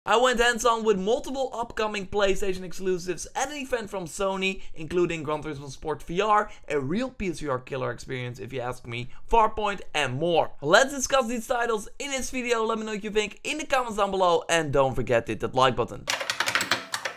I went hands-on with multiple upcoming PlayStation exclusives at an event from Sony, including Gran Turismo Sport VR, a real PSVR killer experience if you ask me, Farpoint and more. Let's discuss these titles in this video. Let me know what you think in the comments down below and don't forget to hit that like button.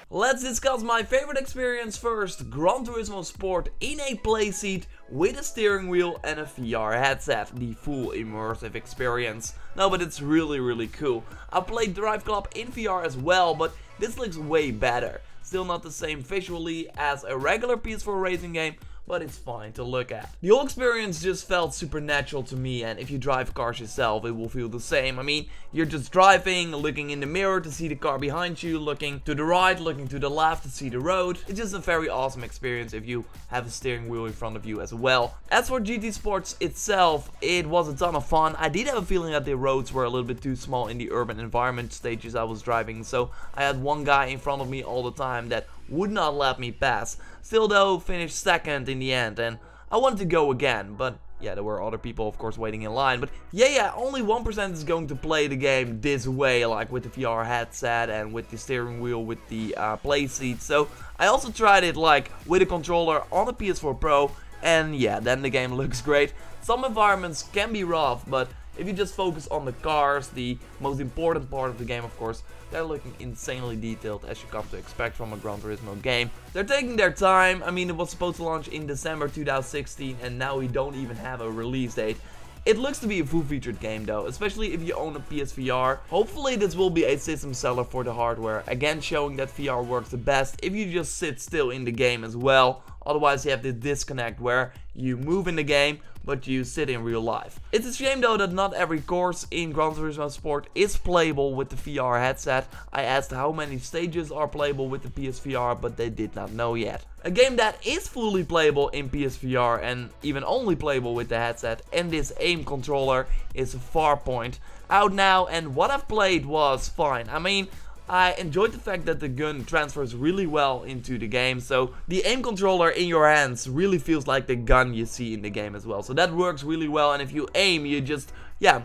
Let's discuss my favorite experience first, Gran Turismo Sport in a playseat with a steering wheel and a VR headset, the full immersive experience. No, but it's really cool. I played Drive Club in VR as well, but this looks way better. Still not the same visually as a regular PS4 racing game, but it's fine to look at. The whole experience just felt supernatural to me, and if you drive cars yourself, it will feel the same. I mean, you're just driving, looking in the mirror to see the car behind you, looking to the right, looking to the left to see the road. It's just a very awesome experience if you have a steering wheel in front of you as well. As for GT Sports itself, it was a ton of fun. I did have a feeling that the roads were a little bit too small in the urban environment stages I was driving, so I had one guy in front of me all the time that would not let me pass. Still though, finished second in the end, and I wanted to go again, but yeah, there were other people of course waiting in line. But yeah, only 1% is going to play the game this way, like with the VR headset and with the steering wheel with the play seat. So I also tried it like with a controller on the PS4 Pro, and yeah, then the game looks great. Some environments can be rough, but if you just focus on the cars, the most important part of the game of course, they're looking insanely detailed as you come to expect from a Gran Turismo game. They're taking their time. I mean, it was supposed to launch in December 2016 and now we don't even have a release date. It looks to be a full-featured game though, especially if you own a PSVR. Hopefully this will be a system seller for the hardware, again showing that VR works the best if you just sit still in the game as well. Otherwise you have this disconnect where you move in the game but you sit in real life. It's a shame though that not every course in Gran Turismo Sport is playable with the VR headset. I asked how many stages are playable with the PSVR, but they did not know yet. A game that is fully playable in PSVR and even only playable with the headset and this aim controller is Farpoint, out now, and what I've played was fine. I mean, I enjoyed the fact that the gun transfers really well into the game, so the aim controller in your hands really feels like the gun you see in the game as well. So that works really well, and if you aim, you just,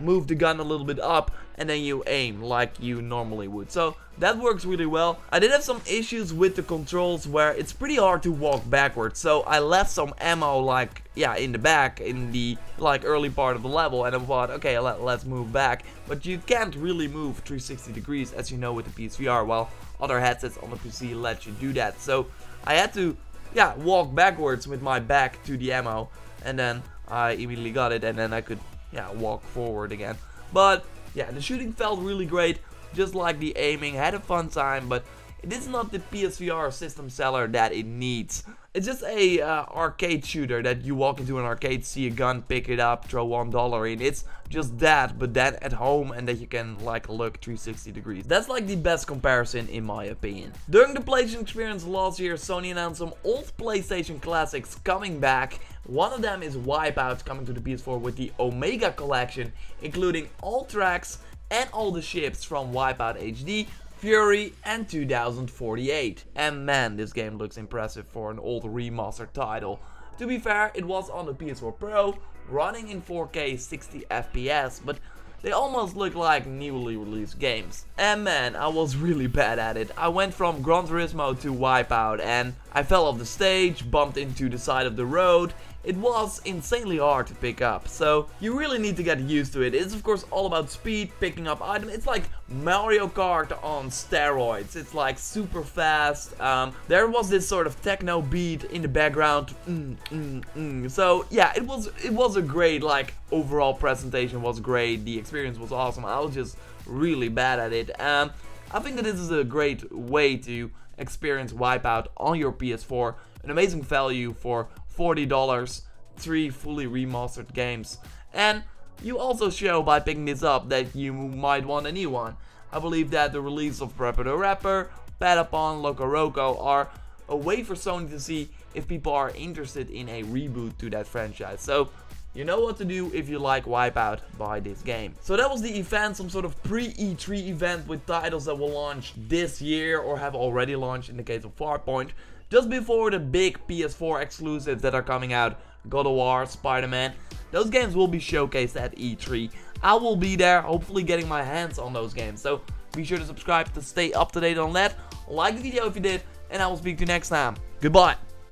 move the gun a little bit up and then you aim like you normally would. So that works really well. I did have some issues with the controls where it's pretty hard to walk backwards, so I left some ammo in the back in the early part of the level, and I thought, okay, let's move back. But you can't really move 360 degrees as you know with the PSVR, while other headsets on the PC let you do that. So I had to walk backwards with my back to the ammo, and then I immediately got it, and then I could walk forward again. But yeah, the shooting felt really great, just like the aiming. Had a fun time, but it is not the PSVR system seller that it needs. It's just a arcade shooter that you walk into an arcade, see a gun, pick it up, throw $1 in. It's just that, but then at home, and that you can look 360 degrees. That's like the best comparison in my opinion. During the PlayStation experience last year, Sony announced some old PlayStation classics coming back. One of them is Wipeout, coming to the PS4 with the Omega Collection, including all tracks and all the ships from Wipeout HD, Fury and 2048. And man, this game looks impressive for an old remastered title. To be fair, it was on the PS4 Pro, running in 4K 60 FPS, but they almost look like newly released games. And man, I was really bad at it. I went from Gran Turismo to Wipeout and I fell off the stage, bumped into the side of the road. It was insanely hard to pick up, so you really need to get used to it. It's of course all about speed, picking up items. It's like Mario Kart on steroids. It's like super fast. There was this sort of techno beat in the background. So yeah, it was a great, overall presentation was great. The experience was awesome. I was just really bad at it. I think that this is a great way to experience Wipeout on your PS4. An amazing value for $40, 3 fully remastered games. And you also show by picking this up that you might want a new one. I believe that the release of Prepper the Rapper, Patapon, Loco Roco are a way for Sony to see if people are interested in a reboot to that franchise. So you know what to do if you like Wipeout, buy this game. So that was the event, some sort of pre-E3 event with titles that will launch this year or have already launched in the case of Farpoint. Just before the big PS4 exclusives that are coming out, God of War, Spider-Man, those games will be showcased at E3. I will be there, hopefully getting my hands on those games. So Be sure to subscribe to stay up to date on that. Like the video if you did, and I will speak to you next time. Goodbye.